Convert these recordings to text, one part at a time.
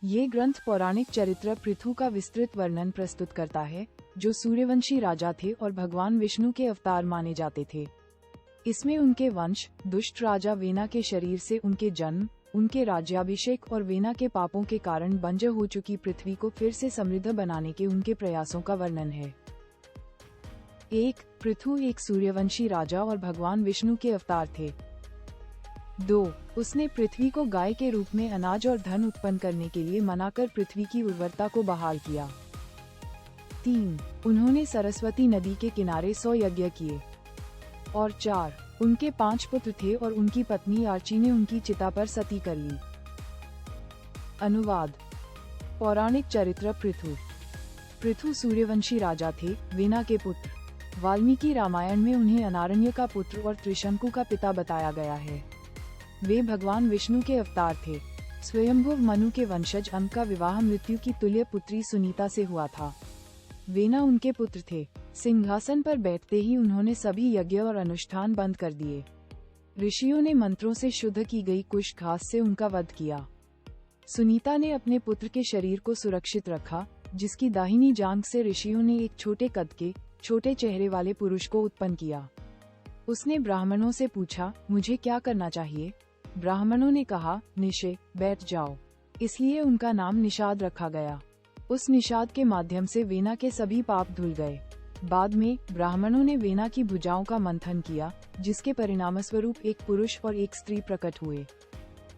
ये ग्रंथ पौराणिक चरित्र पृथु का विस्तृत वर्णन प्रस्तुत करता है, जो सूर्यवंशी राजा थे और भगवान विष्णु के अवतार माने जाते थे। इसमें उनके वंश, दुष्ट राजा वेना के शरीर से उनके जन्म, उनके राज्याभिषेक और वेना के पापों के कारण बंजर हो चुकी पृथ्वी को फिर से समृद्ध बनाने के उनके प्रयासों का वर्णन है। 1. पृथु एक सूर्यवंशी राजा और भगवान विष्णु के अवतार थे। 2. उसने पृथ्वी को गाय के रूप में अनाज और धन उत्पन्न करने के लिए मनाकर पृथ्वी की उर्वरता को बहाल किया। 3. उन्होंने सरस्वती नदी के किनारे 100 यज्ञ किए। और 4. उनके 5 पुत्र थे और उनकी पत्नी आर्ची ने उनकी चिता पर सती कर ली। अनुवाद। पौराणिक चरित्र पृथु सूर्यवंशी राजा थे, वेना के पुत्र। वाल्मीकि रामायण में उन्हें अनारण्य का पुत्र और त्रिशंकु का पिता बताया गया है। वे भगवान विष्णु के अवतार थे। स्वयंभुव मनु के वंशज अंक का विवाह मृत्यु की तुल्य पुत्री सुनीता से हुआ था। वेना उनके पुत्र थे। सिंहासन पर बैठते ही उन्होंने सभी यज्ञ और अनुष्ठान बंद कर दिए। ऋषियों ने मंत्रों से शुद्ध की गई कुश घास से उनका वध किया। सुनीता ने अपने पुत्र के शरीर को सुरक्षित रखा, जिसकी दाहिनी जांघ से ऋषियों ने एक छोटे कद के, छोटे चेहरे वाले पुरुष को उत्पन्न किया। उसने ब्राह्मणों से पूछा, मुझे क्या करना चाहिए? ब्राह्मणों ने कहा, निशे, बैठ जाओ। इसलिए उनका नाम निषाद रखा गया। उस निषाद के माध्यम से वेना के सभी पाप धुल गए। बाद में ब्राह्मणों ने वेना की भुजाओं का मंथन किया, जिसके परिणामस्वरूप एक पुरुष और एक स्त्री प्रकट हुए।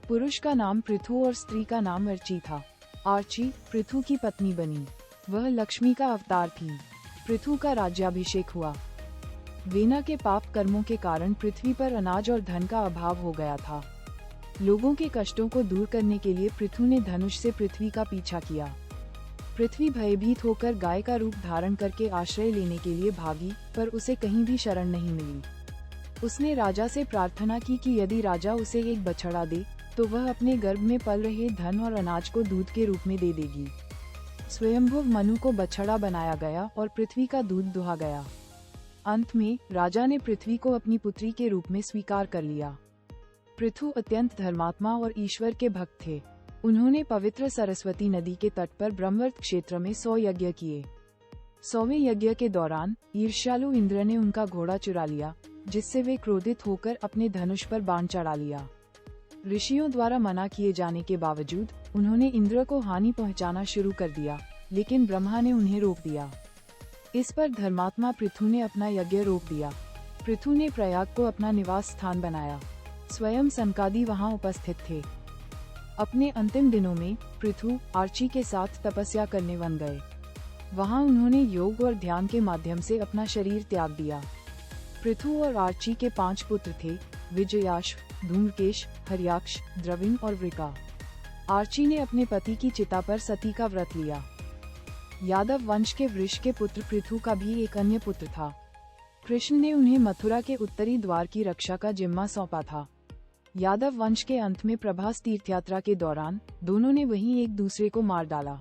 पुरुष का नाम पृथु और स्त्री का नाम अर्ची था। आर्ची पृथु की पत्नी बनी। वह लक्ष्मी का अवतार थी। पृथु का राज्याभिषेक हुआ। वेना के पाप कर्मों के कारण पृथ्वी पर अनाज और धन का अभाव हो गया था। लोगों के कष्टों को दूर करने के लिए पृथु ने धनुष से पृथ्वी का पीछा किया। पृथ्वी भयभीत होकर गाय का रूप धारण करके आश्रय लेने के लिए भागी, पर उसे कहीं भी शरण नहीं मिली। उसने राजा से प्रार्थना की कि यदि राजा उसे एक बछड़ा दे, तो वह अपने गर्भ में पल रहे धन और अनाज को दूध के रूप में दे देगी। स्वयंभुव मनु को बछड़ा बनाया गया और पृथ्वी का दूध दुहा गया। अंत में राजा ने पृथ्वी को अपनी पुत्री के रूप में स्वीकार कर लिया। पृथु अत्यंत धर्मात्मा और ईश्वर के भक्त थे। उन्होंने पवित्र सरस्वती नदी के तट पर ब्रह्मवर्त क्षेत्र में 100 यज्ञ किए। 100वें यज्ञ के दौरान ईर्ष्यालु इंद्र ने उनका घोड़ा चुरा लिया, जिससे वे क्रोधित होकर अपने धनुष पर बाण चढ़ा लिया। ऋषियों द्वारा मना किए जाने के बावजूद उन्होंने इंद्र को हानि पहुंचाना शुरू कर दिया, लेकिन ब्रह्मा ने उन्हें रोक दिया। इस पर धर्मात्मा पृथु ने अपना यज्ञ रोक दिया। पृथु ने प्रयाग को अपना निवास स्थान बनाया। स्वयं सनकादि वहां उपस्थित थे। अपने अंतिम दिनों में पृथु आर्ची के साथ तपस्या करने वन गए। वहां उन्होंने योग और ध्यान के माध्यम से अपना शरीर त्याग दिया। पृथु और आर्ची के 5 पुत्र थे, विजयाश्व, धूम्रकेश, हर्याक्ष, द्रविण और वृका। आर्ची ने अपने पति की चिता पर सती का व्रत लिया। यादव वंश के वृष के पुत्र पृथु का भी एक अन्य पुत्र था। कृष्ण ने उन्हें मथुरा के उत्तरी द्वार की रक्षा का जिम्मा सौंपा था। यादव वंश के अंत में प्रभास तीर्थयात्रा के दौरान दोनों ने वहीं एक दूसरे को मार डाला।